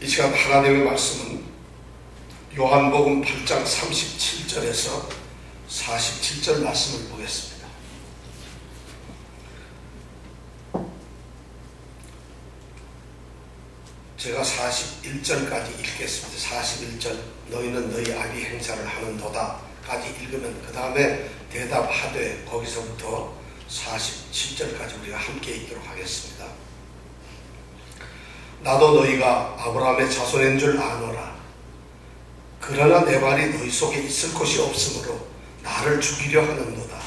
시간 하나님의 말씀은 요한복음 8장 37절에서 47절 말씀을 보겠습니다. 제가 41절까지 읽겠습니다. 41절 너희는 너희 아비 행사를 하는도다 까지 읽으면 그 다음에 대답하되 거기서부터 47절까지 우리가 함께 읽도록 하겠습니다. 나도 너희가 아브라함의 자손인 줄 아노라. 그러나 내 말이 너희 속에 있을 곳이 없으므로 나를 죽이려 하는도다.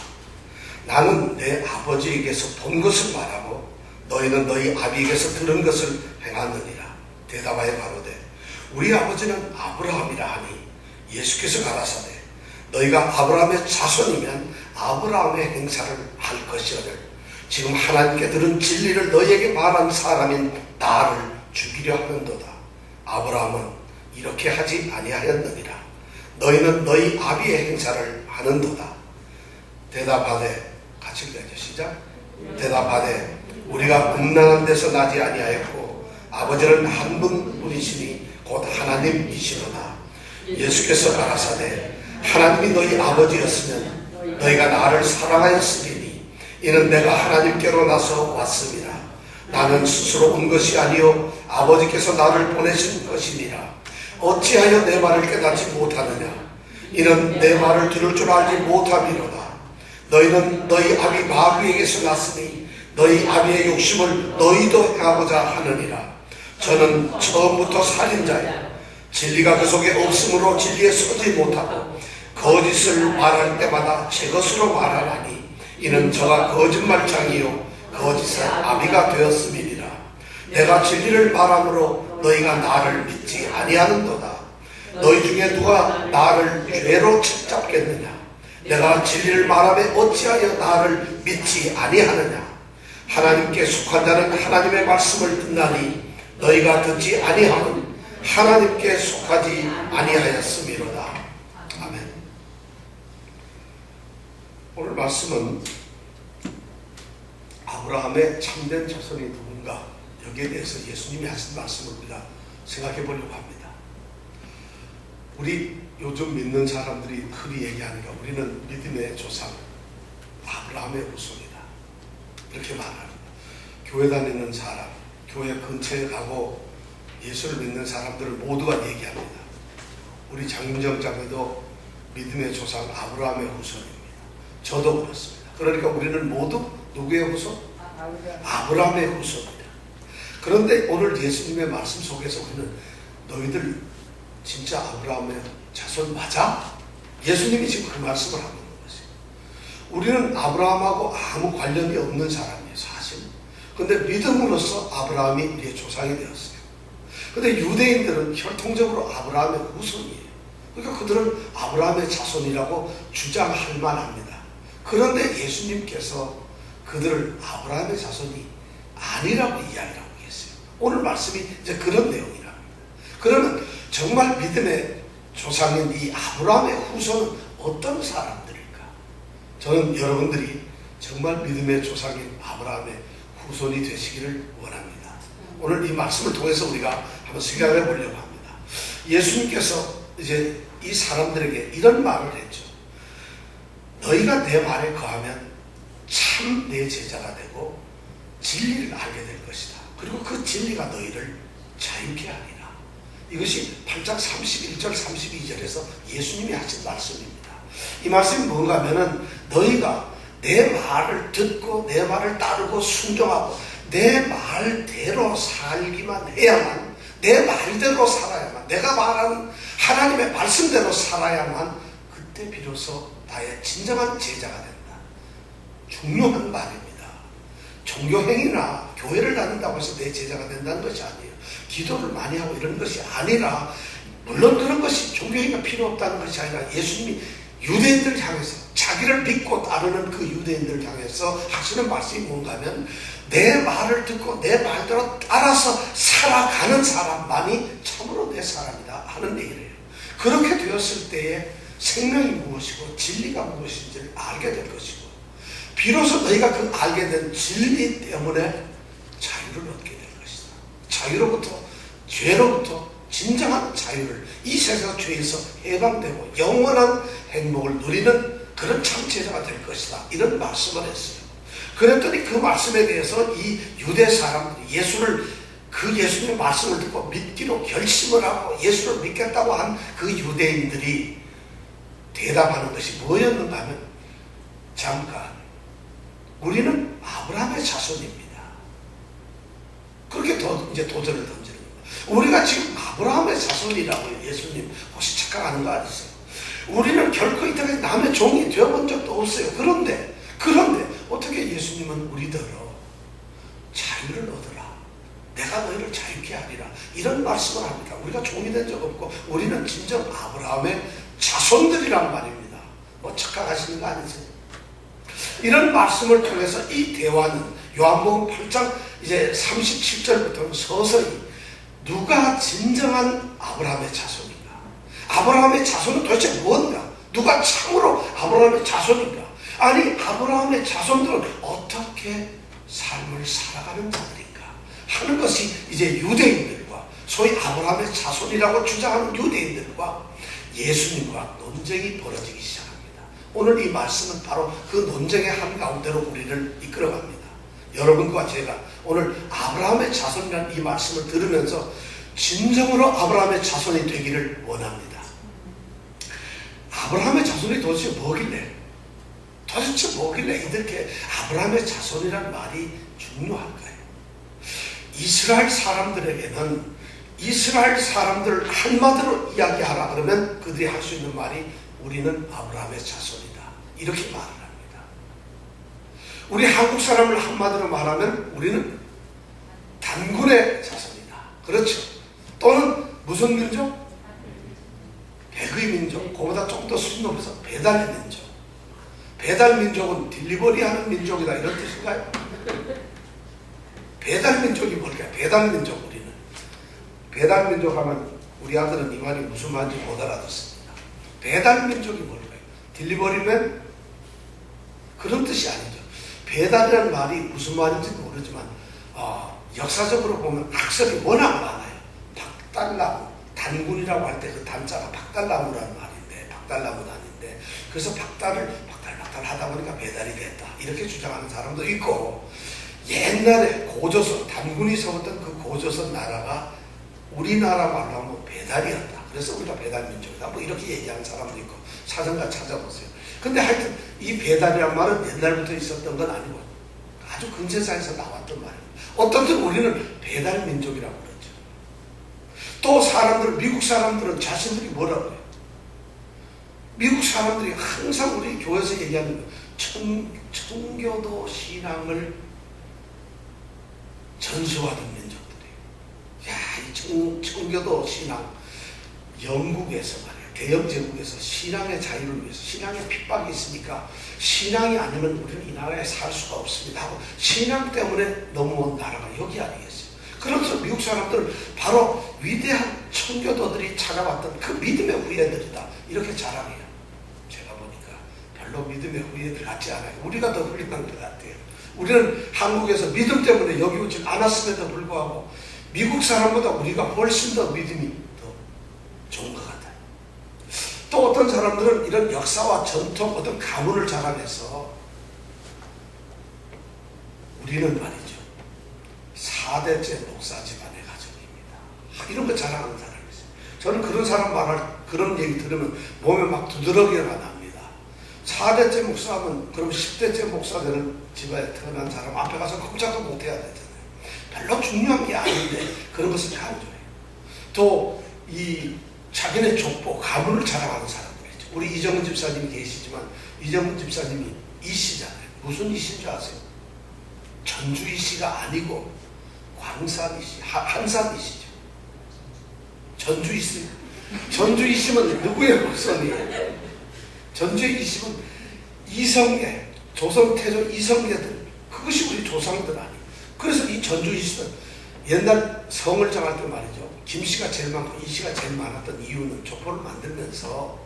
나는 내 아버지에게서 본 것을 말하고 너희는 너희 아비에게서 들은 것을 행하느니라. 대답하여 가로되 우리 아버지는 아브라함이라 하니 예수께서 가라사대 너희가 아브라함의 자손이면 아브라함의 행사를 할 것이거늘 지금 하나님께 들은 진리를 너희에게 말한 사람인 나를 죽이려 하는도다. 아브라함은 이렇게 하지 아니하였느니라. 너희는 너희 아비의 행사를 하는도다. 대답하되 같이 읽어야죠. 시작. 대답하되 우리가 음란한 데서 나지 아니하였고 아버지는 한 분뿐이시니 곧 하나님이시로다. 예수께서 가라사대 하나님이 너희 아버지였으면 너희가 나를 사랑하였으리니 이는 내가 하나님께로 나서 왔음이라. 나는 스스로 온 것이 아니요 아버지께서 나를 보내신 것이니라. 어찌하여 내 말을 깨닫지 못하느냐. 이는 내 말을 들을 줄 알지 못함이로다. 너희는 너희 아비 마귀에게서 났으니 너희 아비의 욕심을 너희도 행하고자 하느니라. 저는 처음부터 살인자요 진리가 그 속에 없으므로 진리에 서지 못하고 거짓을 말할 때마다 제 것으로 말하나니 이는 저가 거짓말장이요 거짓의 아비가 되었음이니라. 내가 진리를 말함으로 너희가 나를 믿지 아니하는도다. 너희 중에 누가 나를 죄로 책잡겠느냐. 내가 진리를 말하며 어찌하여 나를 믿지 아니하느냐. 하나님께 속한 자는 하나님의 말씀을 듣나니 너희가 듣지 아니하면 하나님께 속하지 아니하였음이로다. 아멘. 오늘 말씀은 아브라함의 참된 자손이 누군가, 여기에 대해서 예수님이 하신 말씀을 우리가 생각해 보려고 합니다. 우리 요즘 믿는 사람들이 흔히 얘기하는 게 우리는 믿음의 조상 아브라함의 후손이다 이렇게 말합니다. 교회 다니는 사람, 교회 근처에 가고 예수를 믿는 사람들을 모두가 얘기합니다. 우리 장윤정 자매도 믿음의 조상 아브라함의 후손입니다. 저도 그렇습니다. 그러니까 우리는 모두 누구의 후손? 아브라함의 후손입니다. 그런데 오늘 예수님의 말씀 속에서 우리는 너희들 진짜 아브라함의 자손 맞아? 예수님이 지금 그 말씀을 하고 있는 것이에요. 우리는 아브라함하고 아무 관련이 없는 사람이에요, 사실. 근데 믿음으로써 아브라함이 우리의 조상이 되었어요. 근데 유대인들은 혈통적으로 아브라함의 후손이에요. 그러니까 그들은 아브라함의 자손이라고 주장할 만합니다. 그런데 예수님께서 그들을 아브라함의 자손이 아니라고 이야기하고 계세요. 오늘 말씀이 이제 그런 내용이랍니다. 그러면 정말 믿음의 조상인 이 아브라함의 후손은 어떤 사람들일까? 저는 여러분들이 정말 믿음의 조상인 아브라함의 후손이 되시기를 원합니다. 오늘 이 말씀을 통해서 우리가 한번 생각해 보려고 합니다. 예수님께서 이제 이 사람들에게 이런 말을 했죠. 너희가 내 말에 거하면 참 내 제자가 되고 진리를 알게 될 것이다. 그리고 그 진리가 너희를 자유케 하리라. 이것이 8장 31절 32절에서 예수님이 하신 말씀입니다. 이 말씀이 뭔가 하면은 너희가 내 말을 듣고 내 말을 따르고 순종하고 내 말대로 살기만 해야만, 내 말대로 살아야만, 내가 말하는 하나님의 말씀대로 살아야만 그때 비로소 나의 진정한 제자가 된다. 중요한 말입니다. 종교행위나 교회를 다닌다고 해서 내 제자가 된다는 것이 아니에요. 기도를 많이 하고 이런 것이 아니라, 물론 그런 것이 종교행위가 필요 없다는 것이 아니라 예수님이 유대인들 향해서 자기를 믿고 따르는 그 유대인들 향해서 하시는 말씀이 뭔가 하면 내 말을 듣고 내 말대로 따라서 살아가는 사람만이 참으로 내 사람이다 하는 얘기를 해요. 그렇게 되었을 때에 생명이 무엇이고 진리가 무엇인지를 알게 될 것이고, 비로소 너희가 그 알게 된 진리 때문에 자유를 얻게 될 것이다. 자유로부터, 죄로부터 진정한 자유를 이 세상 죄에서 해방되고 영원한 행복을 누리는 그런 창체자가 될 것이다. 이런 말씀을 했어요. 그랬더니 그 말씀에 대해서 이 유대 사람들이 그 예수님의 말씀을 듣고 믿기로 결심을 하고 예수를 믿겠다고 한 그 유대인들이 대답하는 것이 뭐였는가 하면, 잠깐, 우리는 아브라함의 자손입니다. 그렇게 이제 도전을 던지는 겁니다. 우리가 지금 아브라함의 자손이라고요. 예수님 혹시 착각하는 거 아니세요? 우리는 결코 이때까지 남의 종이 되어본 적도 없어요. 그런데 어떻게 예수님은 우리더러 자유를 얻어라, 내가 너희를 자유케 하리라, 이런 말씀을 합니다. 우리가 종이 된 적 없고 우리는 진정 아브라함의 자손들이란 말입니다. 뭐 착각하시는 거 아니세요? 이런 말씀을 통해서 이 대화는 요한복음 8장 이제 37절부터는 서서히 누가 진정한 아브라함의 자손인가, 아브라함의 자손은 도대체 뭔가, 누가 참으로 아브라함의 자손인가, 아니 아브라함의 자손들은 어떻게 삶을 살아가는 자들인가 하는 것이 이제 유대인들과 소위 아브라함의 자손이라고 주장하는 유대인들과 예수님과 논쟁이 벌어지기 시작합니다. 오늘 이 말씀은 바로 그 논쟁의 한가운데로 우리를 이끌어갑니다. 여러분과 제가 오늘 아브라함의 자손이라는 이 말씀을 들으면서 진정으로 아브라함의 자손이 되기를 원합니다. 아브라함의 자손이 도대체 뭐길래 이렇게 아브라함의 자손이라는 말이 중요할까요? 이스라엘 사람들에게는 이스라엘 사람들 한마디로 이야기하라 그러면 그들이 할 수 있는 말이 우리는 아브라함의 자손이다, 이렇게 말을 합니다. 우리 한국 사람을 한마디로 말하면 우리는 단군의 자손이다, 그렇죠? 또는 무슨 민족? 백의 민족, 그보다 좀 더 수준 높여서 배달의 민족. 배달 민족은 딜리버리 하는 민족이다, 이런 뜻인가요? 배달 민족이 뭘까요? 배달 민족, 우리는 배달 민족 하면 우리 아들은 이 말이 무슨 말인지 못 알아듣습니다. 배달 민족이 뭘까요? 딜리버리면 그런 뜻이 아니죠. 배달이라는 말이 무슨 말인지 모르지만 역사적으로 보면 학설이 워낙 많아요. 박달나무, 단군이라고 할 때 그 단자가 박달나무라는 말인데, 박달나무 단인데, 그래서 박달을 하다 보니까 배달이 됐다, 이렇게 주장하는 사람도 있고, 옛날에 고조선, 단군이 세웠던 그 고조선 나라가 우리나라 말로 하면 배달이었다, 그래서 우리가 배달민족이다, 뭐 이렇게 얘기하는 사람도 있고, 사전가 찾아보세요. 근데 하여튼 이 배달이란 말은 옛날부터 있었던 건 아니고 아주 근세사에서 나왔던 말입니다. 어떤 때는 우리는 배달민족이라고 그러죠. 또 사람들, 미국 사람들은 자신들이 뭐라고 해요? 미국 사람들이 항상 우리 교회에서 얘기하는 청교도 신앙을 전수하던 민족들이에요. 이 청교도 신앙, 영국에서 말이에요. 대영 제국에서 신앙의 자유를 위해서, 신앙의 핍박이 있으니까 신앙이 아니면 우리는 이 나라에 살 수가 없습니다 하고, 신앙 때문에 넘어온 나라가 여기 아니겠어요. 그러면서 미국 사람들은 바로 위대한 청교도들이 찾아왔던 그 믿음의 후예들이다, 이렇게 자랑해요. 제가 보니까 별로 믿음의 후예들 같지 않아요. 우리가 더 훌륭한 것 같아요. 우리는 한국에서 믿음 때문에 여기 오지 않았음에도 불구하고 미국 사람보다 우리가 훨씬 더 믿음이 더 좋은 것 같아요. 또 어떤 사람들은 이런 역사와 전통, 어떤 가문을 자랑해서 우리는 말이죠, 4대째 목사 집안의 가족입니다, 이런 거 자랑하는 사람이 있어요. 저는 그런 사람 그런 얘기 들으면 몸에 막 두드러기가 납니다. 4대째 목사하면 그럼 10대째 목사 되는 집안에 태어난 사람 앞에 가서 꼼짝도 못해야 되잖아요. 별로 중요한 게 아닌데 그런 것을 강조해요. 또 이 자기네 족보, 가문을 자랑하는 사람들이죠. 우리 이정은 집사님이 계시지만 이정은 집사님이 이씨잖아요. 무슨 이씨인 줄 아세요? 전주 이씨가 아니고 광산 이씨, 한산 이씨죠. 전주 이씨. 전주 이씨면 누구의 목선이에요? 전주의 이씨는 이성계, 조선 태조 이성계들, 그것이 우리 조상들 아니에요. 그래서 이 전주 이씨는 옛날 성을 정할 때 말이죠, 김씨가 제일 많고 이씨가 제일 많았던 이유는 족보를 만들면서,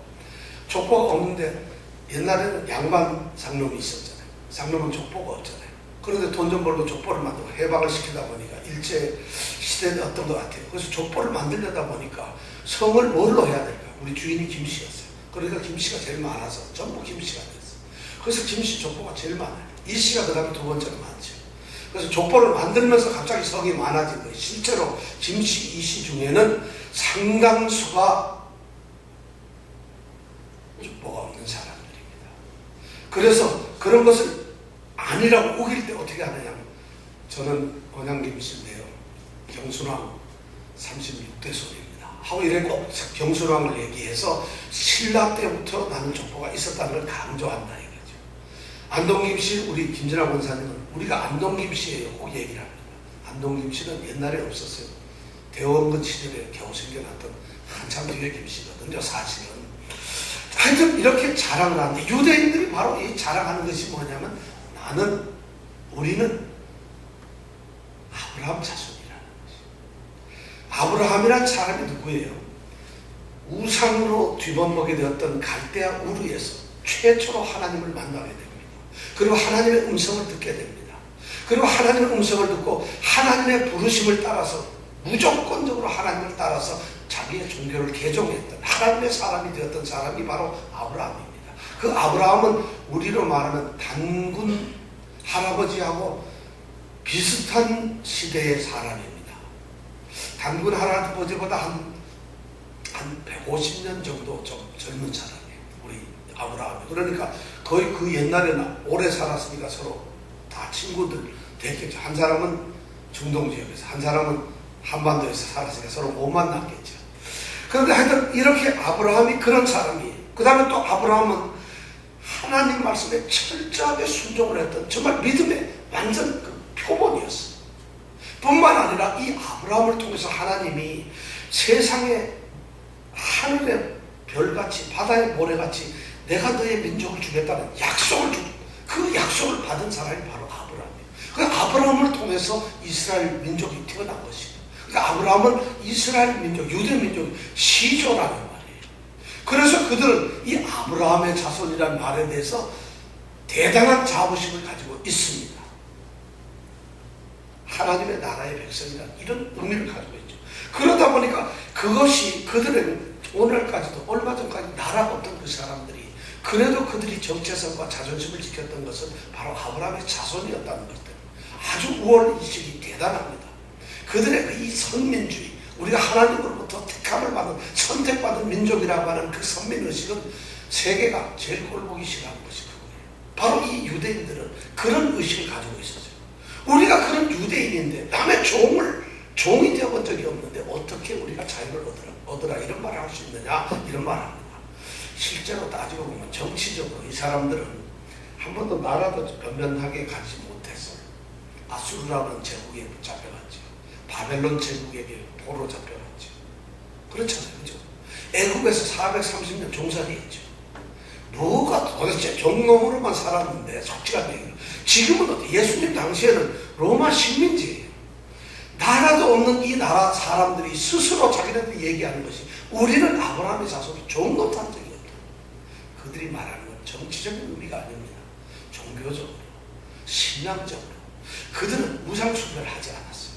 족보가 없는데 옛날에는 양반 상놈이 있었잖아요. 상놈은 족보가 없잖아요. 그런데 돈 좀 벌고 족보를 만들고 해방을 시키다 보니까 일제 시대였던 것 같아요. 그래서 족보를 만들려다 보니까 성을 뭘로 해야 될까? 우리 주인이 김씨였어요. 그러니까 김씨가 제일 많아서 전부 김씨가 됐어요. 그래서 김씨 족보가 제일 많아요. 이씨가 그 다음에 두 번째로 많죠. 그래서 족보를 만들면서 갑자기 성이 많아진 거예요. 실제로 김씨, 이씨 중에는 상당수가 족보가 없는 사람들입니다. 그래서 그런 것을 아니라고 우길 때 어떻게 하느냐. 저는 언양김씨인데요. 경순왕 36대 손입니다. 하고 이래 꼭 경순왕을 얘기해서 신라 때부터 나는 족보가 있었다는 걸 강조한다 이거죠. 안동김씨, 우리 김진아 권사님은 우리가 안동김씨예요. 꼭 얘기를 합니다. 안동김씨는 옛날에 없었어요. 대원군 시절에 겨우 생겨났던 한참 뒤에 김씨거든요. 사실은. 하여튼 이렇게 자랑을 하는데 유대인들이 바로 이 자랑하는 것이 뭐냐면 우리는 아브라함 자손이라는 것이. 아브라함이란 사람이 누구예요? 우상으로 뒤범벅이 되었던 갈대아 우르에서 최초로 하나님을 만나게 됩니다. 그리고 하나님의 음성을 듣게 됩니다. 그리고 하나님의 음성을 듣고 하나님의 부르심을 따라서 무조건적으로 하나님을 따라서 자기의 종교를 개종했던 하나님의 사람이 되었던 사람이 바로 아브라함입니다. 그 아브라함은 우리로 말하면 단군 할아버지하고 비슷한 시대의 사람입니다. 단군 할아버지보다 한 150년 정도 좀 젊은 사람이에요. 우리 아브라함이. 그러니까 거의 그 옛날에는 오래 살았으니까 서로 다 친구들 됐겠죠. 한 사람은 중동 지역에서, 한 사람은 한반도에서 살았으니까 서로 못 만났겠죠. 그런데 하여튼 이렇게 아브라함이 그런 사람이에요. 그 다음에 또 아브라함은 하나님 말씀에 철저하게 순종을 했던 정말 믿음의 완전 그 표본이었어요. 뿐만 아니라 이 아브라함을 통해서 하나님이 세상에 하늘의 별같이 바다의 모래같이 내가 너의 민족을 주겠다는 약속을 그 약속을 받은 사람이 바로 아브라함이에요. 그 아브라함을 통해서 이스라엘 민족이 태어난 것이에요. 그러니까 아브라함은 이스라엘 민족, 유대 민족의 시조라는 말이에요. 그래서 그들은 이 아브라함의 자손이라는 말에 대해서 대단한 자부심을 가지고 있습니다. 하나님의 나라의 백성이라는 이런 의미를 가지고 있죠. 그러다 보니까 그것이 그들의 오늘까지도 얼마 전까지 나라가 없던 그 사람들이 그래도 그들이 정체성과 자존심을 지켰던 것은 바로 아브라함의 자손이었다는 것 때문에 아주 우월의식이 대단합니다. 그들의 이 선민주의, 우리가 하나님으로부터 택함을 받은 선택받은 민족이라고 하는 그 선민의식은 세계가 제일 꼴보기 싫어하는 것이 그거예요. 바로 이 유대인들은 그런 의식을 가지고 있었어요. 우리가 그런 유대인인데 남의 종이 되어본 적이 없는데 어떻게 우리가 자유를 얻으라 이런 말을 할 수 있느냐 이런 말을 합니다. 실제로 따지고 보면 정치적으로 이 사람들은 한 번도 나라도 변변하게 가지 못했어요. 아수르라는 제국에 잡혀갔죠. 바벨론 제국에게 포로 잡혀갔죠. 그렇잖아요. 그죠? 애국에서 430년 종살이했죠. 뭐가 도대체 종놈으로만 살았는데 솔직한 얘기는 지금은 어때? 예수님 당시에는 로마 식민지예요. 나라도 없는 이 나라 사람들이 스스로 자기네들이 얘기하는 것이 우리는 아브라함의 자손이 종노릇 한 적이 없다. 그들이 말하는 건 정치적인 의미가 아닙니다. 종교적으로, 신앙적으로 그들은 무상숭배를 하지 않았어요.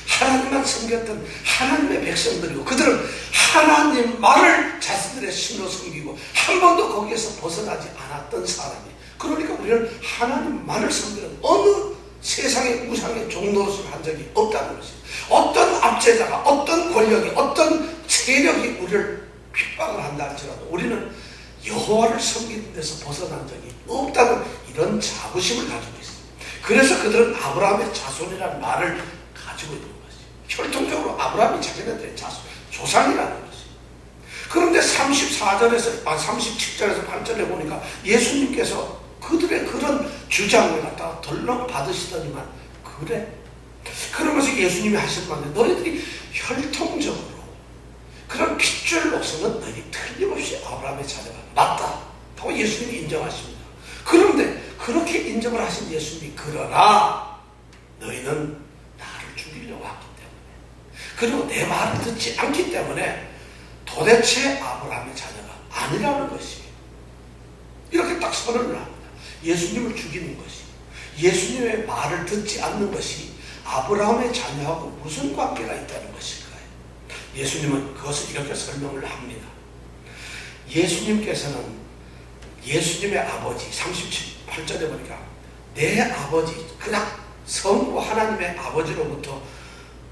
하나님만 섬겼던 하나님의 백성들이고 그들은 하나님 말을 자신들의 신으로 섬기고 한 번도 거기에서 벗어나지 않았던 사람이에요. 그러니까 우리는 하나님만을 섬기는 어느 세상의 우상의 종노릇을 한 적이 없다는 것이에요. 어떤 압제자가 어떤 권력이 어떤 세력이 우리를 핍박을 한다 할지라도 우리는 여호와를 섬기는 데서 벗어난 적이 없다는 이런 자부심을 가지고 있어요. 그래서 그들은 아브라함의 자손이라는 말을 가지고 있는 것이에요. 혈통적으로 아브라함이 자기네들의 조상이라는 것이에요. 그런데 37절에서 8절에 보니까 예수님께서 그들의 그런 주장을 갖다가 덜렁 받으시더니만 그래? 그러면서 예수님이 하신 말인데 너희들이 혈통적으로 그런 핏줄로서는 너희들이 틀림없이 아브라함의 자녀가 맞다 하고 예수님이 인정하십니다. 그런데 그렇게 인정을 하신 예수님이 그러나 너희는 나를 죽이려고 하기 때문에 그리고 내 말을 듣지 않기 때문에 도대체 아브라함의 자녀가 아니라는 것이에요. 이렇게 딱 선언을 합니다. 예수님을 죽이는 것이 예수님의 말을 듣지 않는 것이 아브라함의 자녀하고 무슨 관계가 있다는 것일까요? 예수님은 그것을 이렇게 설명을 합니다. 예수님께서는 예수님의 아버지 38절에 보니까 내 아버지, 그냥 성부 하나님의 아버지로부터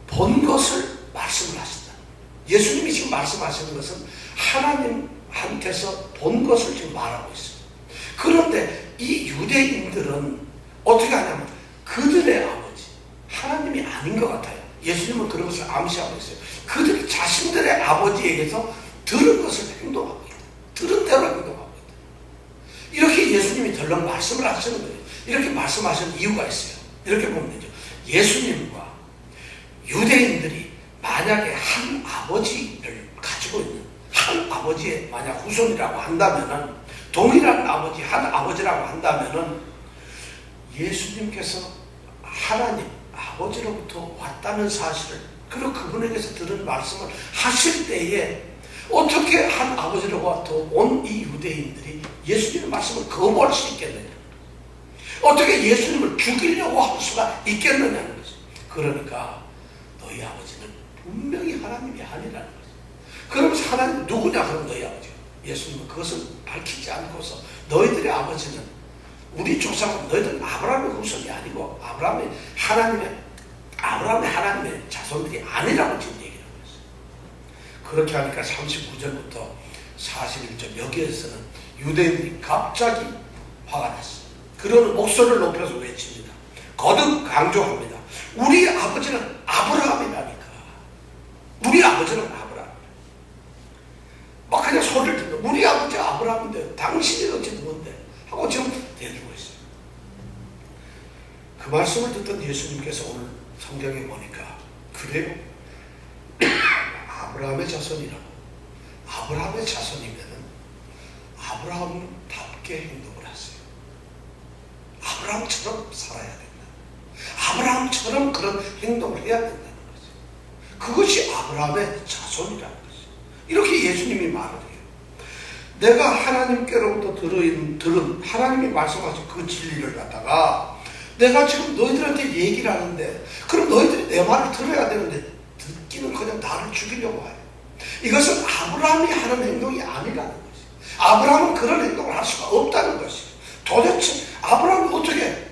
본 것을 말씀을 하신다. 예수님이 지금 말씀하시는 것은 하나님한테서 본 것을 지금 말하고 있어요. 그런데 이 유대인들은 어떻게 하냐면 그들의 아버지, 하나님이 아닌 것 같아요. 예수님은 그런 것을 암시하고 있어요. 그들이 자신들의 아버지에게서 들은 것을 행동하고 있다. 들은 대로 행동하고 있다. 이렇게 예수님이 덜렁 말씀을 하시는 거예요. 이렇게 말씀하시는 이유가 있어요. 이렇게 보면 되죠. 예수님과 유대인들이 만약에 한 아버지를 가지고 있는 한 아버지의 만약 후손이라고 한다면은, 동일한 아버지, 한 아버지라고 한다면은 예수님께서 하나님 아버지로부터 왔다는 사실을, 그리고 그분에게서 들은 말씀을 하실 때에 어떻게 한 아버지로부터 온 이 유대인들이 예수님의 말씀을 거부할 수 있겠느냐, 어떻게 예수님을 죽이려고 할 수가 있겠느냐는 거죠. 그러니까 너희 아버지는 분명히 하나님이 아니라는 거죠. 그러면서 하나님 누구냐? 그럼 너희 아버지. 예수님은 그것을 밝히지 않고서 너희들의 아버지는, 우리 조상은 너희들은 아브라함의 후손이 아니고 아브라함의 하나님의 자손들이 아니라고 지금 얘기를 하고 있어요. 그렇게 하니까 39절부터 41절 여기에서는 유대인들이 갑자기 화가 났어요. 그러는 목소리를 높여서 외칩니다. 거듭 강조합니다. 우리 아버지는 아브라함이라니까. 우리 아버지는 아브라함. 막 그냥 소리를 듣고 우리 아버지 아브라함인데 당신이 어찌 누군데 하고 지금 대들고 있어요. 그 말씀을 듣던 예수님께서 오늘 성경에 보니까 그래요? 아브라함의 자손이라고. 아브라함의 자손이면은 아브라함답게 행동을 하세요. 아브라함처럼 살아야 된다. 아브라함처럼 그런 행동을 해야 된다는 거죠. 그것이 아브라함의 자손이라는 거죠. 이렇게 예수님이 말을 해요. 내가 하나님께로부터 들은 하나님이 말씀하신 그 진리를 갖다가 내가 지금 너희들한테 얘기를 하는데, 그럼 너희들이 내 말을 들어야 되는데 듣기는 그냥 나를 죽이려고 해요. 이것은 아브라함이 하는 행동이 아니라는 것이에요. 아브라함은 그런 행동을 할 수가 없다는 것이에요. 도대체 아브라함이 어떻게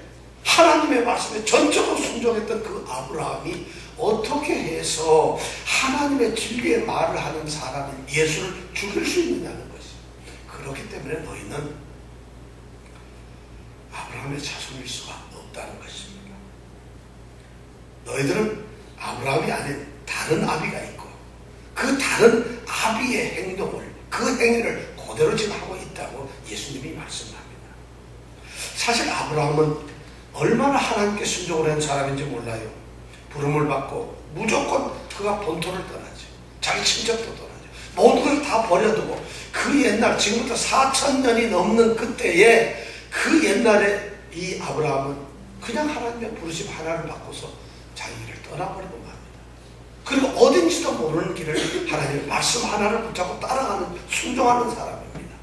하나님의 말씀에 전적으로 순종했던 그 아브라함이 어떻게 해서 하나님의 진리의 말을 하는 사람인 예수를 죽일 수 있느냐는 것이에요. 그렇기 때문에 너희는 아브라함의 자손일 수가 없다는 것입니다. 너희들은 아브라함이 아닌 다른 아비가 있고 그 다른 아비의 행동을, 그 행위를 그대로 지금 하고 있다고 예수님이 말씀합니다. 사실 아브라함은 얼마나 하나님께 순종을 한 사람인지 몰라요. 부름을 받고 무조건 그가 본토를 떠나죠. 자기 친척도 떠나죠. 모든 걸 다 버려두고 그 옛날, 지금부터 4,000년이 넘는 그때에 그 옛날에 이 아브라함은 그냥 하나님의 부르심 하나를 받고서 자기 길을 떠나버리고 맙니다. 그리고 어딘지도 모르는 길을 하나님의 말씀 하나를 붙잡고 따라가는, 순종하는 사람입니다.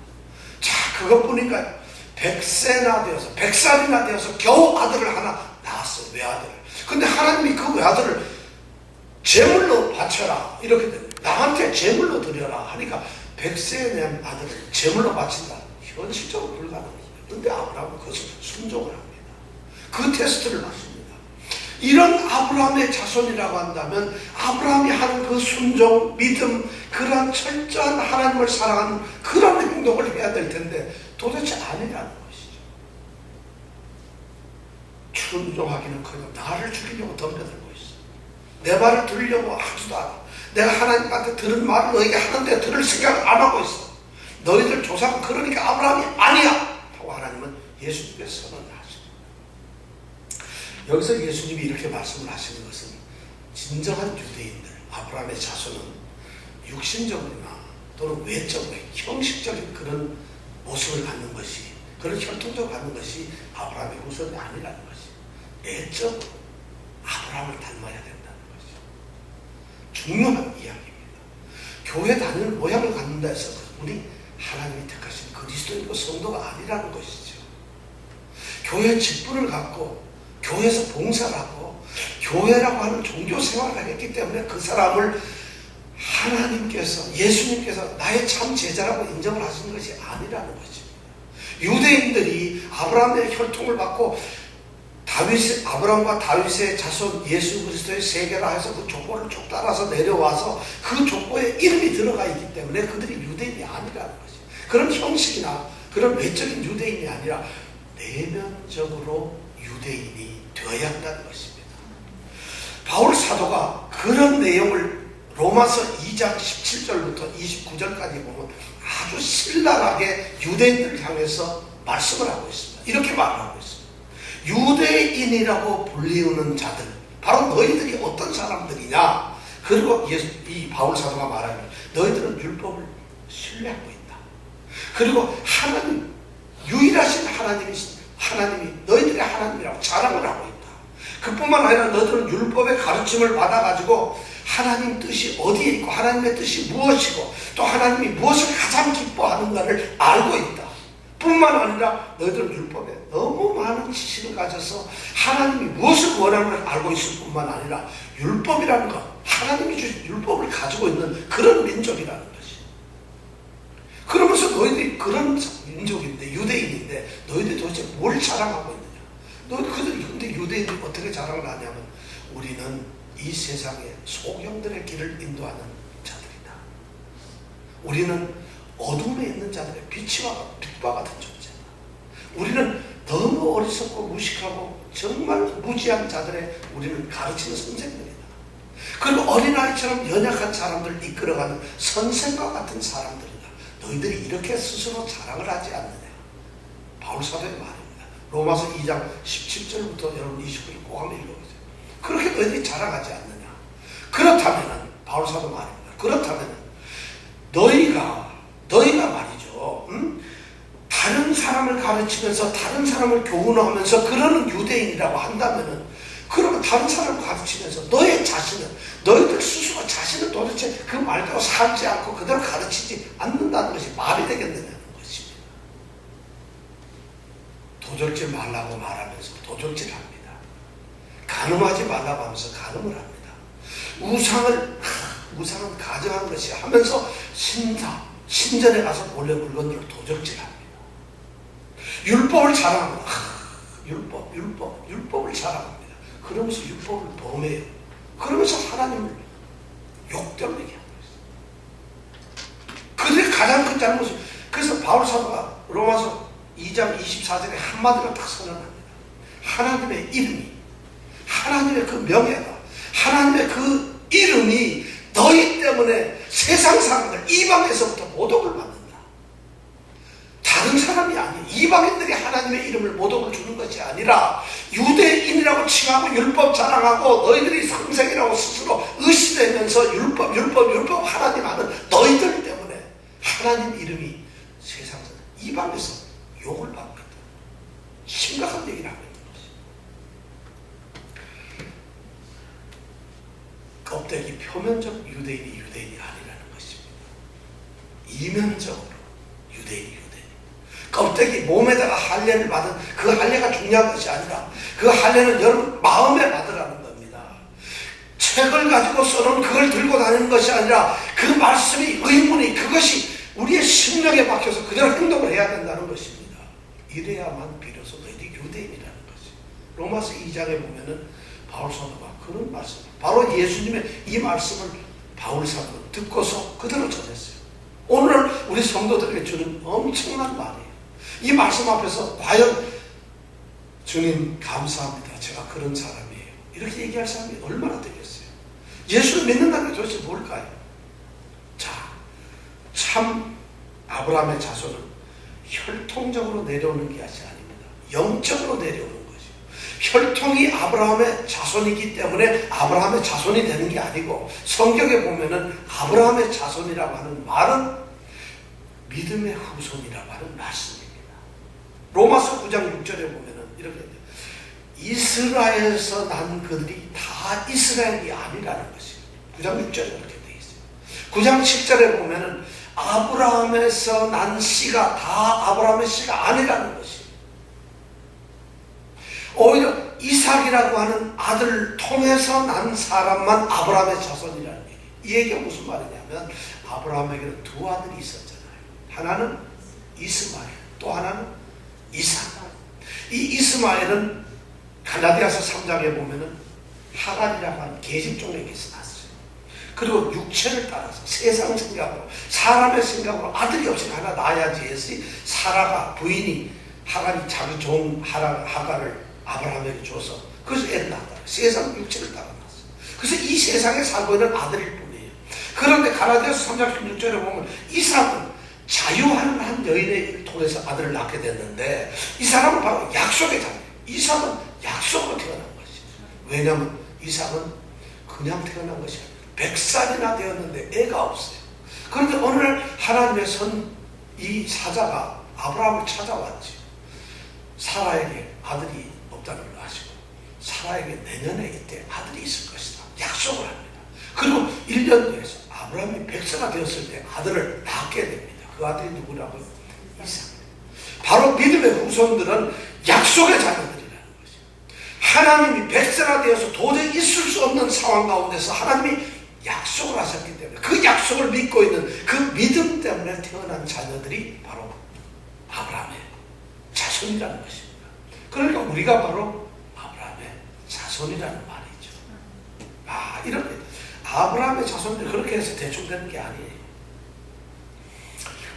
자, 그것뿐인가요? 100살이나 되어서 겨우 아들을 하나 낳았어요. 외아들을. 근데 하나님이 그 외아들을 제물로 바쳐라 이렇게 됩니다. 나한테 제물로 드려라 하니까 100세에 낸 아들을 제물로 바친다. 현실적으로 불가능합니다. 근데 아브라함은 그것을 순종을 합니다. 그 테스트를 받습니다. 이런 아브라함의 자손이라고 한다면 아브라함이 하는 그 순종, 믿음, 그런 철저한 하나님을 사랑하는 그런 행동을 해야 될 텐데 도대체 아니라는 것이죠. 순종하기는커녕 나를 죽이려고 덤벼들고 있어. 내 말을 들으려고 하지도 않아. 내가 하나님한테 들은 말을 너에게 하는데 들을 생각을 안 하고 있어. 너희들 조상은 그러니까 아브라함이 아니야 하고 하나님은 예수님께서 선언을 하십니다. 여기서 예수님이 이렇게 말씀을 하시는 것은 진정한 유대인들, 아브라함의 자손은 육신적으로나 또는 외적으로 형식적인 그런 모습을 갖는 것이, 그런 혈통적으로 갖는 것이 아브라함의 후손이 아니라는 것이, 내적으로 아브라함을 닮아야 된다는 것이 중요한 이야기입니다. 교회 다니는 모양을 갖는다 해서 우리 하나님이 택하신 그리스도인과 성도가 아니라는 것이죠. 교회 직분을 갖고 교회에서 봉사를 하고 교회라고 하는 종교 생활을 했기 때문에 그 사람을 하나님께서, 예수님께서 나의 참 제자라고 인정을 하시는 것이 아니라는 것입니다. 유대인들이 아브라함의 혈통을 받고 아브라함과 다윗의 자손 예수 그리스도의 세계라 해서 그 족보를 쭉 따라서 내려와서 그 족보에 이름이 들어가 있기 때문에 그들이 유대인이 아니라는 것이죠. 그런 형식이나 그런 외적인 유대인이 아니라 내면적으로 유대인이 되어야 한다는 것입니다. 바울 사도가 그런 내용을 로마서 2장 17절부터 29절까지 보면 아주 신랄하게 유대인들을 향해서 말씀을 하고 있습니다. 이렇게 말하고 있습니다. 유대인이라고 불리우는 자들, 바로 너희들이 어떤 사람들이냐. 그리고 이 바울 사도가 말하는, 너희들은 율법을 신뢰하고 있다. 그리고 하나님, 유일하신 하나님이 너희들의 하나님이라고 자랑을 하고 있다. 그뿐만 아니라 너희들은 율법의 가르침을 받아가지고 하나님 뜻이 어디에 있고 하나님의 뜻이 무엇이고 또 하나님이 무엇을 가장 기뻐하는가를 알고 있다. 뿐만 아니라 너희들은 율법에 너무 많은 지식을 가져서 하나님이 무엇을 원하는 걸 알고 있을 뿐만 아니라 율법이라는 것, 하나님이 주신 율법을 가지고 있는 그런 민족이라는 것이. 그러면서 너희들이 그런 민족인데, 유대인인데 너희들이 도대체 뭘 자랑하고 있느냐. 너희들 근데 유대인들이 어떻게 자랑을 하냐면 우리는 이 세상에 소경들의 길을 인도하는 자들이다. 우리는 어둠에 있는 자들의 빛과 같은 존재다. 우리는 너무 어리석고 무식하고 정말 무지한 자들의 우리는 가르치는 선생들이다. 그리고 어린아이처럼 연약한 사람들을 이끌어가는 선생과 같은 사람들이다. 너희들이 이렇게 스스로 자랑을 하지 않느냐. 바울 사도의 말입니다. 로마서 2장 17절부터 여러분 29절 꼭 한번 읽어보세요. 그렇게 너희들이 자랑하지 않느냐. 그렇다면 바울 사도 말입니다. 그렇다면 너희가 말이죠. 다른 사람을 가르치면서 다른 사람을 교훈하면서 그러는 유대인이라고 한다면은, 그러면 다른 사람을 가르치면서 너희들 스스로 자신은 도대체 그 말대로 살지 않고 그대로 가르치지 않는다는 것이 말이 되겠느냐는 것입니다. 도적질 말라고 말하면서 도적질합니다. 간음하지 말라고 하면서 간음을 합니다. 우상은 가정한 것이 하면서 신전에 가서 몰래 물건들을 도적질합니다. 율법을 자랑합니다. 율법을 자랑합니다. 그러면서 율법을 범해요. 그러면서 하나님을 욕되게 하고 있어요. 그들의 가장 큰 잘못이. 그래서 바울 사도가 로마서 2장 24절에 한마디로 딱 선언합니다. 하나님의 이름이, 하나님의 그 명예가, 하나님의 그 이름이 너희 때문에 세상 사람들, 이방에서부터 모독을 받는다. 다른 사람이 아니에요. 이방인들이 하나님의 이름을 모독을 주는 것이 아니라 유대인이라고 칭하고 율법 자랑하고 너희들이 상생이라고 스스로 의시되면서 율법 하나님 하는 너희들 때문에 하나님 이름이 세상 사람, 이방에서 욕을 받고 있다. 심각한 얘기를 하고 있는 것이. 껍데기 표면적 유대인이 아니라는 것입니다. 이면적으로 유대인이. 껍데기 몸에다가 할례를 받은 그 할례가 중요한 것이 아니라 그 할례는 여러분 마음에 받으라는 겁니다. 책을 가지고 써놓은 그걸 들고 다니는 것이 아니라 그 말씀이, 의문이, 그것이 우리의 심령에 박혀서 그대로 행동을 해야 된다는 것입니다. 이래야만 비로소 너희들이 유대인이라는 것이. 로마서 2장에 보면은 바울 사도가 그런 말씀, 바로 예수님의 이 말씀을 바울 사도가 듣고서 그대로 전했어요. 오늘 우리 성도들에게 주는 엄청난 말이에요. 이 말씀 앞에서 과연 주님 감사합니다, 제가 그런 사람이에요, 이렇게 얘기할 사람이 얼마나 되겠어요? 예수를 믿는다는 게 도대체 뭘까요? 자, 참 아브라함의 자손은 혈통적으로 내려오는 것이 아닙니다. 영적으로 내려오는 것이요. 혈통이 아브라함의 자손이기 때문에 아브라함의 자손이 되는 게 아니고, 성경에 보면은 아브라함의 자손이라고 하는 말은 믿음의 후손이라고 하는 말씀입니다. 로마서 9장 6절에 보면은 이렇게 돼요. 이스라엘에서 난 그들이 다 이스라엘이 아니라는 것입니다. 9장 6절에 이렇게 되어 있어요. 9장 7절에 보면은 아브라함에서 난 씨가 다 아브라함의 씨가 아니라는 것입니다. 오히려 이삭이라고 하는 아들을 통해서 난 사람만 아브라함의 자손이라는 얘기. 이 얘기가 무슨 말이냐면 아브라함에게는 두 아들이 있었잖아요. 하나는 이스마엘, 또 하나는 이삭. 이 이스마엘은 갈라디아서 3장에 보면은 하갈이라고 하는 계집종에게서 났어요. 그리고 육체를 따라서 세상 생각으로 사람의 생각으로 아들이 없이 하나 낳아야지 해서 사라가 부인이 하갈이 자기 종 하갈을 아브라함에게 줘서 그래서 애를 낳았다. 세상 육체를 따라 낳았어요. 그래서 이 세상에 살고 있는 아들일 뿐이에요. 그런데 갈라디아서 3장 16절에 보면 이삭은 자유하는 한 여인을 통해서 아들을 낳게 됐는데 이 사람은 바로 약속의 자녀예요. 이삭은 약속으로 태어난 것이죠. 왜냐하면 이삭은 그냥 태어난 것이 아니라 100살이나 되었는데 애가 없어요. 그런데 어느 날 하나님의 이 사자가 아브라함을 찾아왔죠. 사라에게 아들이 없다는 걸 아시고 사라에게 내년에 이때 아들이 있을 것이다. 약속을 합니다. 그리고 1년 뒤에서 아브라함이 100세가 되었을 때 아들을 낳게 됩니다. 그 아들이 누구라고요? 이삭. 바로 믿음의 후손들은 약속의 자녀들이라는 것이죠. 하나님이 100세가 되어서 도저히 있을 수 없는 상황 가운데서 하나님이 약속을 하셨기 때문에 그 약속을 믿고 있는 그 믿음 때문에 태어난 자녀들이 바로 아브라함의 자손이라는 것입니다. 그러니까 우리가 바로 아브라함의 자손이라는 말이죠. 이렇게 아브라함의 자손들이 그렇게 해서 대충 되는 게 아니에요.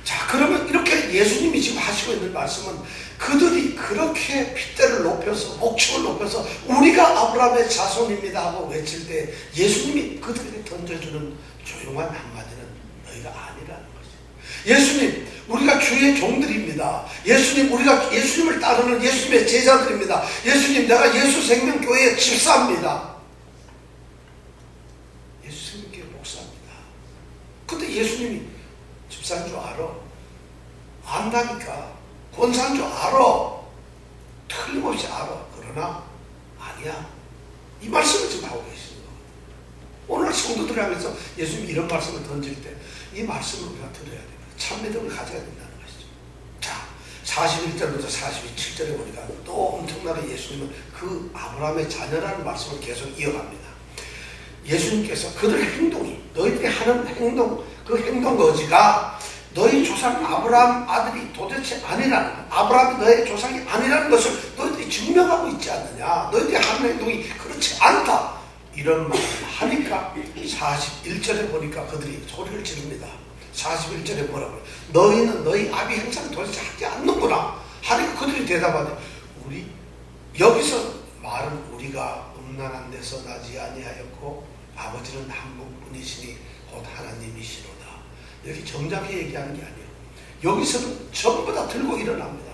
자, 그러면 이렇게 예수님이 지금 하시고 있는 말씀은 그들이 그렇게 핏대를 높여서 목축을 높여서 우리가 아브라함의 자손입니다 하고 외칠 때 예수님이 그들에게 던져주는 조용한 한마디는 너희가 아니라는 거죠. 예수님, 우리가 주의 종들입니다. 예수님, 우리가 예수님을 따르는 예수님의 제자들입니다. 예수님, 내가 예수생명교회의 집사입니다. 예수생명교회 목사입니다. 근데 예수님이 집사인 줄 알아. 안다니까. 권사인 줄 알아. 틀림없이 알아. 그러나 아니야. 이 말씀을 지금 하고 계시는 거거든요. 오늘 성도들이 하면서 예수님이 이런 말씀을 던질 때 이 말씀을 우리가 들어야 됩니다. 참 믿음을 가져야 된다는 것이죠. 자, 41절부터 47절에 보니까 또 엄청나게 예수님은 그 아브라함의 자녀라는 말씀을 계속 이어갑니다. 예수님께서 그들의 행동이, 너희들이 하는 행동, 그 행동 거지가 너희 조상 아브라함 아들이 도대체 아니라는, 아브라함이 너의 조상이 아니라는 것을 너희들이 증명하고 있지 않느냐. 너희들이 하는 행동이 그렇지 않다. 이런 말을 하니까 41절에 보니까 그들이 소리를 지릅니다. 41절에 뭐라고 해요? 너희는 너희 아비 행사를 도대체 하지 않는구나. 하니까 그들이 대답하되 우리 여기서 말은 우리가 음란한 데서 나지 아니하였고 아버지는 한 분뿐이시니 곧 하나님이시로다. 이렇게 정작게 얘기하는 게 아니에요. 여기서는 전부 다 들고 일어납니다.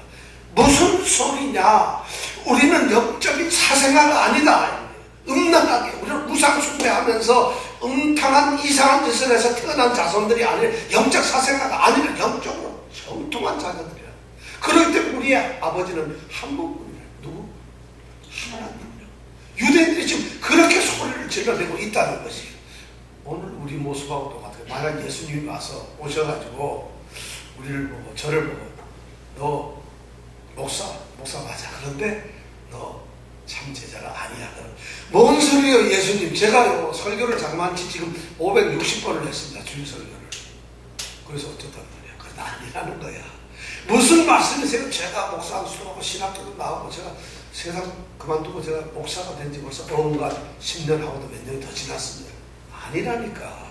무슨 소리냐? 우리는 영적인 사생아가 아니다. 음란하게 우리는 우상 숭배하면서 음탕한 이상한 짓을 해서 태어난 자손들이 아니라 영적 사생아가 아니라 영적으로 정통한 자녀들이야. 그렇기 때문에 우리의 아버지는 한 분뿐이야. 누구? 하나님이야. 유대인들이 지금 그렇게 소리를 질러대고 있다는 것이에요. 오늘 우리 모습하고 똑같아요. 만약 예수님이 와서 오셔가지고 우리를 보고 저를 보고 너 목사 맞아. 그런데 너 참 제자가 아니야. 그럼 뭔 소리예요 예수님. 제가요 설교를 장만치 지금 560번을 했습니다. 주일 설교를. 그래서 어쨌단 말이야. 그건 아니라는 거야. 무슨 말씀이세요? 제가 목사 수업하고 신학교도 나오고 제가 세상 그만두고 제가 목사가 된 지 벌써 온갖 10년 하고도 몇 년이 더 지났습니다. 아니라니까.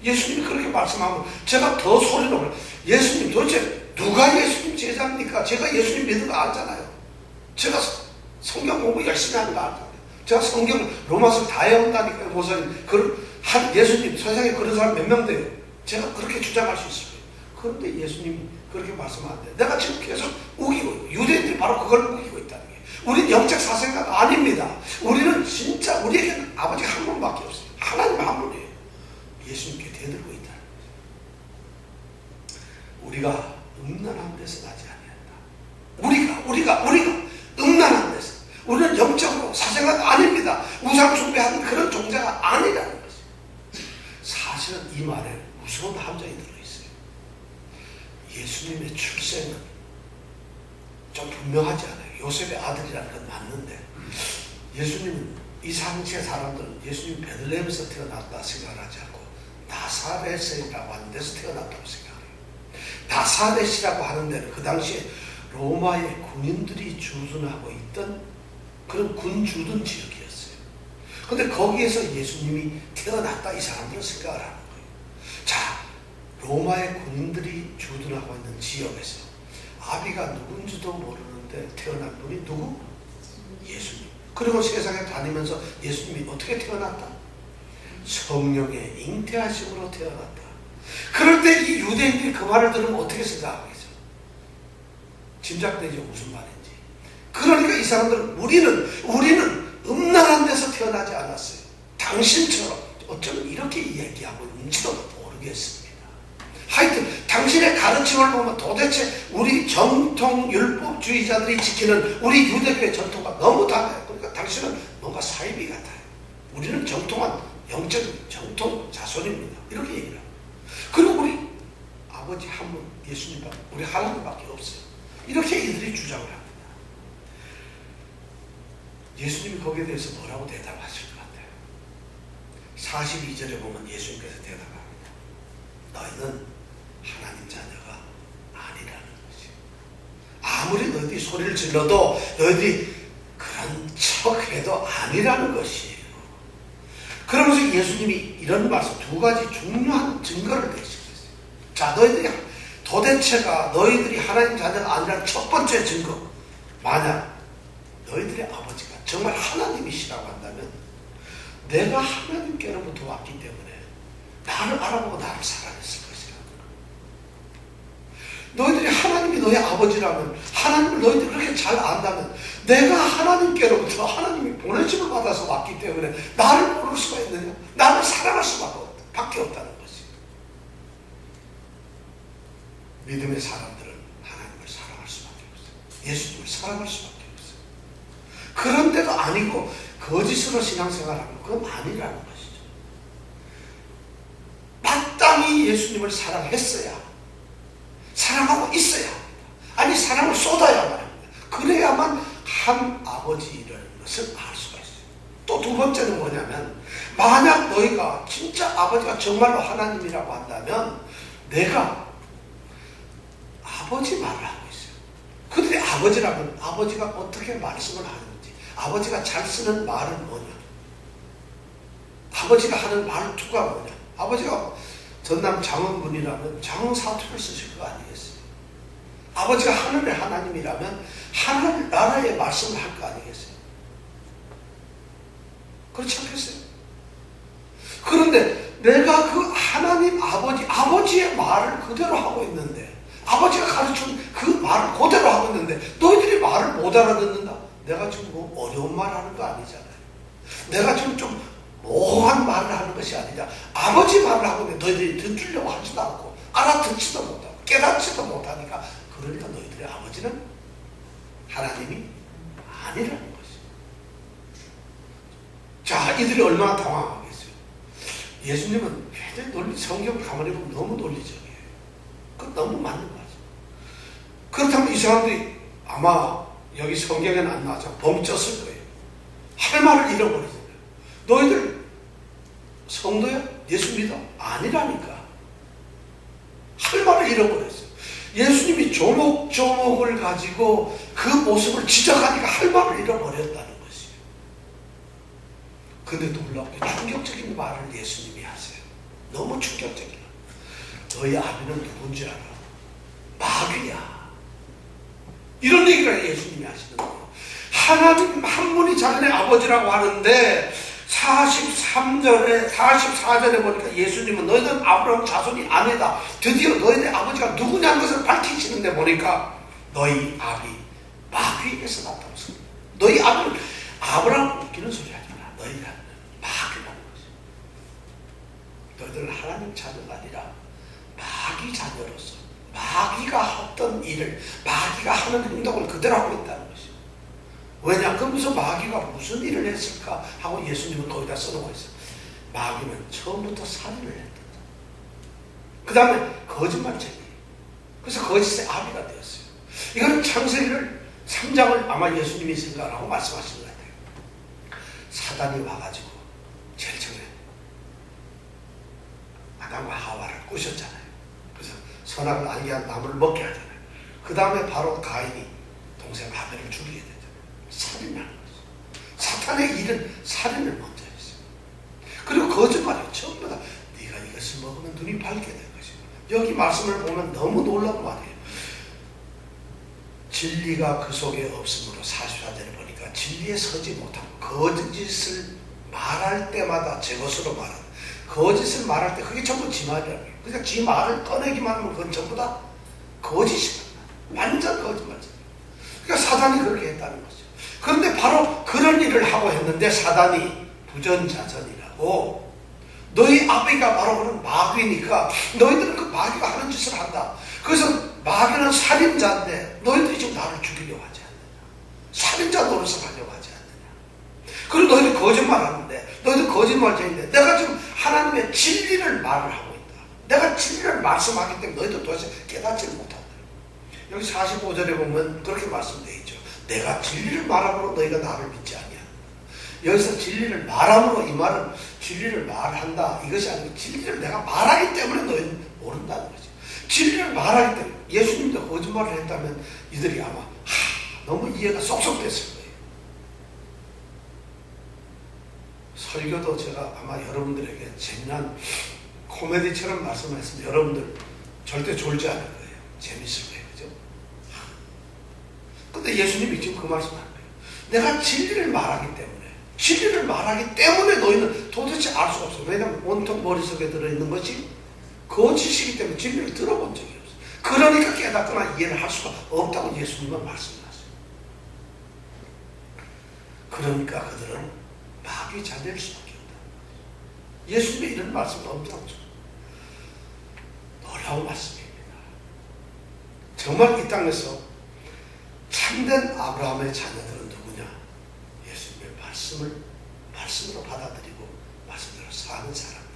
예수님이 그렇게 말씀하면 제가 더 소리를 올려. 예수님 도대체 누가 예수님 제자입니까? 제가 예수님 믿는 거 알잖아요. 제가 성경 공부 열심히 하는 거 알잖아요. 제가 성경을 로마서 다 외운다니까요. 보살님. 예수님 세상에 그런 사람 몇 명 돼요. 제가 그렇게 주장할 수 있어요. 그런데 예수님이 그렇게 말씀하면 안 돼요. 내가 지금 계속 우기고 유대인들이 바로 그걸 우기고 있다는 거예요. 우리는 영적 사생아가 아닙니다. 우리는 진짜 우리에게는 아버지 한 분밖에 없어요. 하나님 한 분이에요. 예수님께 대들고 있다는 거죠. 우리가 음란한 데서 나지 아니한다. 우리가 음란한 데서 우리는 영적으로 사생아가 아닙니다. 우상 숭배하는 그런 종자가 아니라는 거죠. 사실은 이 말에 무서운 함정이 들어있어요. 예수님의 출생은 좀 분명하지 않아요. 요셉의 아들이라는 건 맞는데 예수님은 이 상시의 사람들은 예수님이 베들레헴에서 태어났다 생각을 하지 않고 나사렛이라고 하는 데서 태어났다고 생각해요. 나사렛이라고 하는 데는 그 당시에 로마의 군인들이 주둔하고 있던 그런 군 주둔 지역이었어요. 근데 거기에서 예수님이 태어났다 이 사람들은 생각을 하는 거예요. 자, 로마의 군인들이 주둔하고 있는 지역에서 아비가 누군지도 모르는데 태어난 분이 누구? 예수님. 그리고 세상에 다니면서 예수님이 어떻게 태어났다? 성령의 잉태하심으로 태어났다. 그럴 때 이 유대인들이 그 말을 들으면 어떻게 생각하겠어요? 짐작되죠, 무슨 말인지. 그러니까 이 사람들은 우리는 음란한 데서 태어나지 않았어요. 당신처럼 어쩌면 이렇게 얘기하고 있는지도 모르겠습니다. 하여튼 당신의 가르침을 보면 도대체 우리 정통 율법주의자들이 지키는 우리 유대교의 전통과 너무 달라요. 그러니까 당신은 뭔가 사이비 같아요. 우리는 정통한 영적인 정통 자손입니다. 이렇게 얘기를 합니다. 그리고 우리 아버지 한 분 예수님밖에 우리 하나님밖에 없어요. 이렇게 이들이 주장을 합니다. 예수님이 거기에 대해서 뭐라고 대답하실 것 같아요? 42절에 보면 예수님께서 대답합니다. 너희는 하나님 자녀가 아니라는 것이. 아무리 너희들이 소리를 질러도 너희들이 그런 척해도 아니라는 것이에요. 그러면서 예수님이 이런 말씀 두 가지 중요한 증거를 내시고 있어요. 자, 도대체가 너희들이 하나님 자녀가 아니라는 첫 번째 증거. 만약 너희들의 아버지가 정말 하나님이시라고 한다면 내가 하나님께로부터 왔기 때문에 나를 알아보고 나를 사랑했을 것이라. 너희들이 하나님이 너희 아버지라면, 하나님을 너희들이 그렇게 잘 안다면 내가 하나님께로부터 하나님이 보내심을 받아서 왔기 때문에 나를 모를 수가 있느냐? 나를 사랑할 수밖에 없다는 것이. 믿음의 사람들은 하나님을 사랑할 수밖에 없어요. 예수님을 사랑할 수밖에 없어요. 그런데도 아니고 거짓으로 신앙생활하면 그건 아니라는 것이죠. 마땅히 예수님을 사랑했어야, 사랑하고 있어야 합니다. 아니, 사랑을 쏟아야만 합니다. 그래야만 한 아버지라는 것을 알 수가 있어요. 또 두 번째는 뭐냐면, 만약 너희가 진짜 아버지가 정말로 하나님이라고 한다면 내가 아버지 말을 하고 있어요. 그들이 아버지라면 아버지가 어떻게 말씀을 하는지, 아버지가 잘 쓰는 말은 뭐냐, 아버지가 하는 말투가 뭐냐. 아버지가 전남 장흥분이라면 장흥사투를 쓰실 거 아니겠어요? 아버지가 하늘의 하나님이라면 하늘 나라의 말씀을 할 거 아니겠어요? 그렇지 않겠어요? 그런데 내가 그 하나님 아버지의 말을 그대로 하고 있는데, 아버지가 가르친 그 말을 그대로 하고 있는데 너희들이 말을 못 알아듣는다? 내가 지금 뭐 어려운 말 하는 거 아니잖아요. 내가 지금 좀 모호한 말을 하는 것이 아니라 아버지 말을 하고 있는데 너희들이 듣으려고 하지도 않고 알아듣지도 못하고 깨닫지도 못하니까, 그러니까 너희들의 아버지는 하나님이 아니라는 것이죠. 자, 이들이 얼마나 당황하겠어요. 예수님은 굉장히 성경을 가만히 보면 너무 논리적이에요. 그건 너무 맞는 거죠. 그렇다면 이 사람들이 아마 여기 성경에는 안 나와서 멈췄을 거예요. 할 말을 잃어버리잖아요. 너희들 성도야? 예수 믿어? 아니라니까. 할 말을 잃어버렸어요. 예수님이 조목조목을 가지고 그 모습을 지적하니까 할 말을 잃어버렸다는 것이에요. 근데 놀랍게 충격적인 말을 예수님이 하세요. 너무 충격적이야. 너희 아비는 누군지 알아? 마귀야. 이런 얘기를 예수님이 하시는 거예요. 하나님 한 분이 자신의 아버지라고 하는데 43절에 44절에 보니까 예수님은 너희는 아브라함 자손이 아니다. 드디어 너희의 아버지가 누구냐는 것을 밝히시는데 보니까 너희 아비 마귀에게서 나타났어. 너희 아비는 아브라함 웃기는 소리 하지 마라. 너희가 마귀라는 것이. 너희들은 하나님 자녀가 아니라 마귀 자녀로서 마귀가 했던 일을, 마귀가 하는 행동을 그대로 하고 있다는 것이죠. 왜냐? 그러면서 마귀가 무슨 일을 했을까 하고 예수님은 거기다 써놓고 있어요. 마귀는 처음부터 살인을 했다. 그 다음에 거짓말쟁이. 그래서 거짓의 아비가 되었어요. 이거는 창세기를 3장을 아마 예수님이 생각하고 말씀하신 것 같아요. 사단이 와가지고 제일 처음에 아담과 하와를 꼬셨잖아요. 그래서 선악을 알게 한 나무를 먹게 하잖아요. 그 다음에 바로 가인이 동생 아벨을 죽이게 되잖아요. 살인하는 거죠. 사탄의 일은 살인을 먼저 했어요. 그리고 거짓말이에요. 전부 다 네가 이것을 먹으면 눈이 밝게 될 것이고, 여기 말씀을 보면 너무 놀라운 말이에요. 진리가 그 속에 없으므로 44절에 보니까 진리에 서지 못하고 거짓을 말할 때마다 제 것으로 말하는, 거짓을 말할 때 그게 전부 지 말이라는 거예요. 그러니까 지 말을 꺼내기만 하면 그건 전부 다 거짓이다. 완전 거짓말이죠. 그러니까 사단이 그렇게 했다는 거죠. 그런데 바로 그런 일을 하고 했는데 사단이 부전자전이라고, 너희 아버지가 바로 그런 마귀니까 너희들은 그 마귀가 하는 짓을 한다. 그래서 마귀는 살인자인데 너희들이 지금 나를 죽이려고 하지 않느냐. 살인자 노릇을 하려고 하지 않느냐. 그리고 너희들 거짓말하는데, 너희들 거짓말쟁이인데 내가 지금 하나님의 진리를 말을 하고 있다. 내가 진리를 말씀하기 때문에 너희들 도대체 깨닫지 못한다. 여기 45절에 보면 그렇게 말씀되어 있죠. 내가 진리를 말함으로 너희가 나를 믿지 아니하는다. 여기서 진리를 말함으로, 이 말은 진리를 말한다 이것이 아니고 진리를 내가 말하기 때문에 너희는 모른다는 거죠. 진리를 말하기 때문에. 예수님도 거짓말을 했다면 이들이 아마 너무 이해가 쏙쏙 됐을 거예요. 설교도 제가 아마 여러분들에게 재미난 코미디처럼 말씀했으면 여러분들 절대 졸지 않을 거예요. 재밌을 거예요. 그죠? 근데 예수님이 지금 그 말씀을 하는 거예요. 내가 진리를 말하기 때문에 너희는 도대체 알 수가 없어. 왜냐하면 온통 머릿속에 들어있는 것이 거짓이기 때문에 진리를 들어본 적이 없어요. 그러니까 깨닫거나 이해를 할 수가 없다고 예수님은 말씀하셨어요. 그러니까 그들은 마귀 자될 수밖에 없다. 예수님의 이런 말씀은 엄청 놀라운 말씀입니다. 정말 이 땅에서 참된 아브라함의 자녀들은 누구냐? 예수님의 말씀으로 받아들이고 말씀대로 사는 사람들.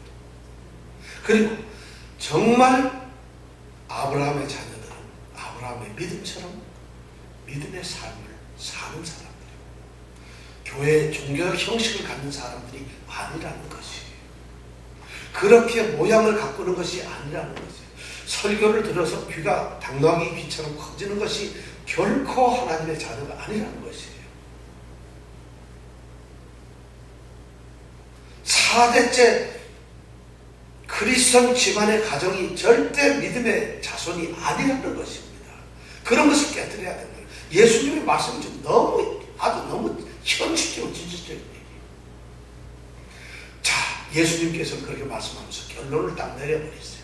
그리고 정말 아브라함의 자녀들은 아브라함의 믿음처럼 믿음의 삶을 사는 사람들이고, 교회의 종교 형식을 갖는 사람들이 아니라는 것이에요. 그렇게 모양을 가꾸는 것이 아니라는 것이에요. 설교를 들어서 귀가 당나귀 귀처럼 커지는 것이 결코 하나님의 자녀가 아니라는 것이에요. 4대째 크리스천 집안의 가정이 절대 믿음의 자손이 아니라는 것입니다. 그런 것을 깨뜨려야 된다. 예수님의 말씀은 좀 너무 현실적이고 진실적인 얘기예요. 자, 예수님께서는 그렇게 말씀하면서 결론을 딱 내려버렸어요.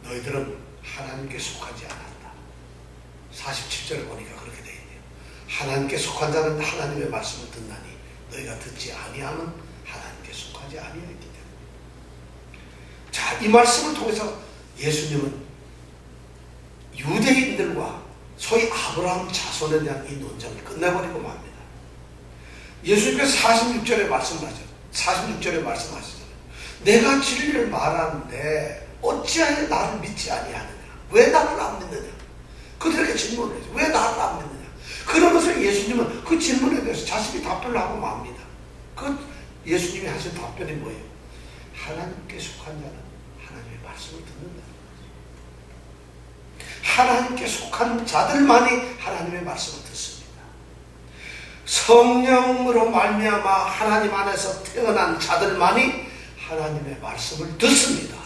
너희들은 하나님께 속하지 않았다. 47절을 보니까 그렇게 되어 있네요. 하나님께 속한 자는 하나님의 말씀을 듣나니 너희가 듣지 아니하면 하나님께 속하지 아니하였기 때문에. 자, 이 말씀을 통해서 예수님은 유대인들과 소위 아브라함 자손에 대한 이 논쟁을 끝내버리고 맙니다. 예수님께서 46절에 말씀하시잖아요. 내가 진리를 말하는데 어찌하여 나를 믿지 아니하느냐? 왜 나를 안 믿느냐? 그들에게 질문을 해요. 왜 나를 안 믿느냐? 그러면서 예수님은 그 질문에 대해서 자신이 답변을 하고 맙니다. 그 예수님이 하신 답변이 뭐예요? 하나님께 속한 자는 하나님의 말씀을 듣는다. 하나님께 속한 자들만이 하나님의 말씀을 듣습니다. 성령으로 말미암아 하나님 안에서 태어난 자들만이 하나님의 말씀을 듣습니다.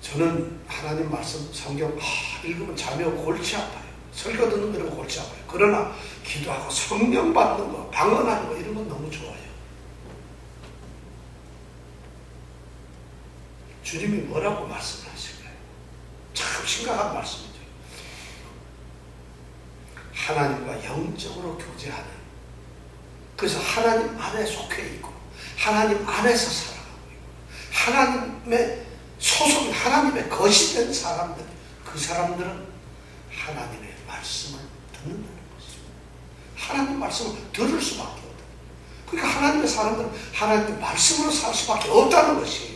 저는 하나님 말씀, 성경 읽으면 잠이 오고 골치 아파요. 설교 듣는 거 이런 거 골치 아파요. 그러나 기도하고 성령 받는 거, 방언하는 거 이런 건 너무 좋아요. 주님이 뭐라고 말씀하실까요? 참 심각한 말씀이죠. 하나님과 영적으로 교제하는, 그래서 하나님 안에 속해 있고 하나님 안에서 살아가고 있고 하나님의 소속, 하나님의 것이 된 사람들, 그 사람들은 하나님의 말씀을 듣는다는 것입니다. 하나님 말씀을 들을 수밖에 없다. 그러니까 하나님의 사람들은 하나님의 말씀으로 살 수밖에 없다는 것이에요.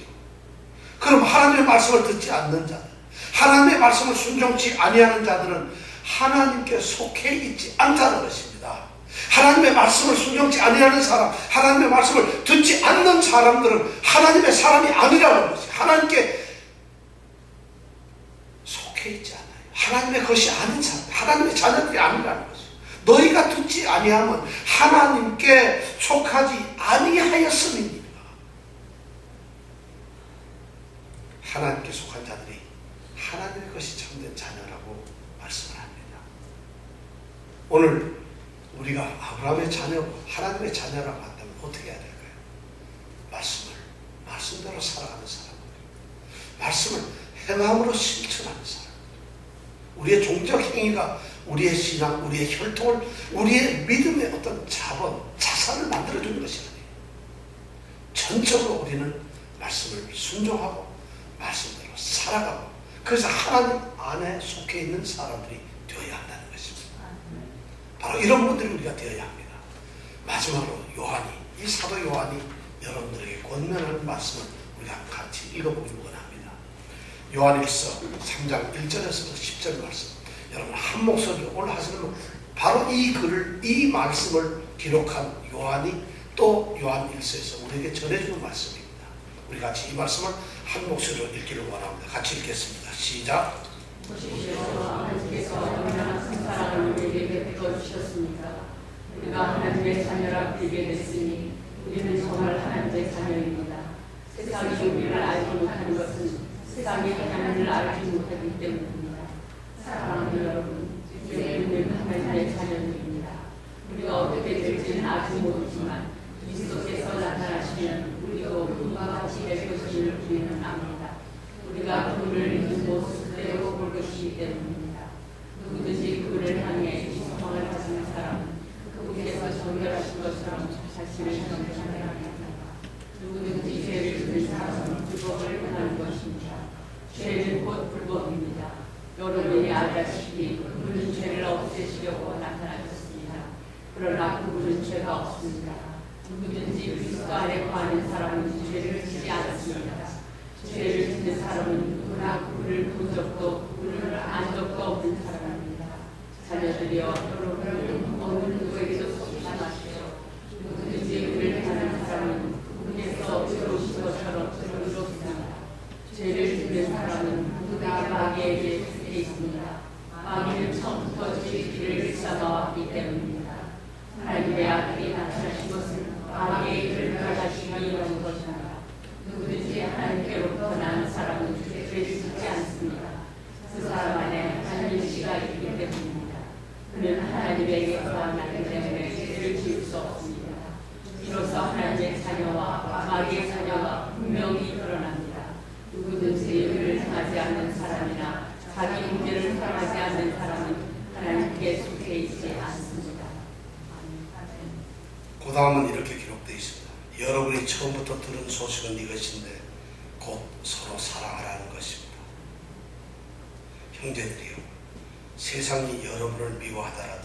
그럼 하나님의 말씀을 듣지 않는 자들, 하나님의 말씀을 순종치 아니하는 자들은 하나님께 속해 있지 않다는 것입니다. 하나님의 말씀을 순종치 아니하는 사람, 하나님의 말씀을 듣지 않는 사람들은 하나님의 사람이 아니라는 것이, 하나님께 속해 있지 않아요. 하나님의 것이 아닌 사람, 하나님의 자녀들이 아니라는 것이. 너희가 듣지 아니하면 하나님께 속하지 아니하였음이니라. 하나님께 속한 자들이 하나님의 것이 참된 자녀라고 말씀을 합니다. 오늘 우리가 아브라함의 자녀고 하나님의 자녀라고 한다면 어떻게 해야 될까요? 말씀대로 살아가는 사람들, 말씀을 행함으로 실천하는 사람, 우리의 종적 행위가 우리의 신앙, 우리의 혈통을, 우리의 믿음의 어떤 자산을 만들어주는 것이 아니에요. 전적으로 우리는 말씀을 순종하고 말씀대로 살아가고, 그래서 하나님 안에 속해 있는 사람들이 되어야 한다는 것입니다. 바로 이런 분들이 우리가 되어야 합니다. 마지막으로 이 사도 요한이 여러분들에게 권면하는 말씀을 우리가 같이 읽어보기 원합니다. 요한일서 3장 1절에서 10절 말씀, 여러분 한 목소리로 오늘 하시는 바로 이 말씀을 기록한 요한이 또 요한일서에서 우리에게 전해주는 말씀입니다. 우리 같이 이 말씀을 한 목소리로 읽기를 원합니다. 같이 읽겠습니다. 시작. 보십시오. 하나님께서 얼마나 큰 사랑을 우리에게 베풀어 주셨습니까? 우리가 하나님의 자녀라 불리게 됐으니 우리는 정말 하나님의 자녀입니다. 세상이 우리를 알지 못하는 것은 세상이 하나님을 알지 못하기 때문입니다. 사랑하는 여러분, 우리는 하나님의 자녀들입니다. 우리가 어떻게 될지는 아직 모르지만 그리스도께서 나타나시면 우리도 그와 같이 될 것임을 우리는 압니다. 우리가 그를 있는 모습 그대로 볼 것이기 때문입니다. 누구든지 그를 향해 소망을 가진 사람은 그분께서 정결하신 것처럼 자신을 정결하게 합니다. 누구든지 죄를 짓는 사람은 불법을 행하는 것입니다. 죄는 곧 불법입니다. 여러분이 알다시피 그분은 죄를 없애시려고 나타나셨습니다. 그러나 그분은 죄가 없습니다. 누구든지 그리스도 안에 거하는 사람은 죄를 짓지 않습니다. 죄를 짓는 사람은 누구나 그분을 본 적도 그분을 안 적도 없는 사람입니다. 자녀들이여, 여러분은 어느 누구에게도 속지 마시오. 누구든지 그를 행하는 사람은 그분께서 들어오신 것처럼 들어오셨습니다. 죄를 짓는 사람은 누구나 마귀에게 속해 있습니다. 마귀는 처음부터 죄의 길을 삼아왔기 때문입니다. 하나님의 아들이 나타나신 것은 마귀의 길을 가다시기 위한 것입니다. 누구든지 하나님께로부터 난 사람은 죄를 짓지 않습니다. 그 사람 안에 하나님의 씨가 있기 때문입니다. 그는 하나님에게 거하기 때문에 죄를 지을 수 없습니다. 이로써 하나님의 자녀와 마귀의 자녀가 분명히 드러납니다. 누구든지 그를 향하지 않는 사람이나 자기 문제를 사랑하지 않는 사람은 하나님께 속해 있지 않습니다. 그 다음은 이렇게 기록되어 있습니다. 여러분이 처음부터 들은 소식은 이것인데 곧 서로 사랑하라는 것입니다. 형제들이여, 세상이 여러분을 미워하더라도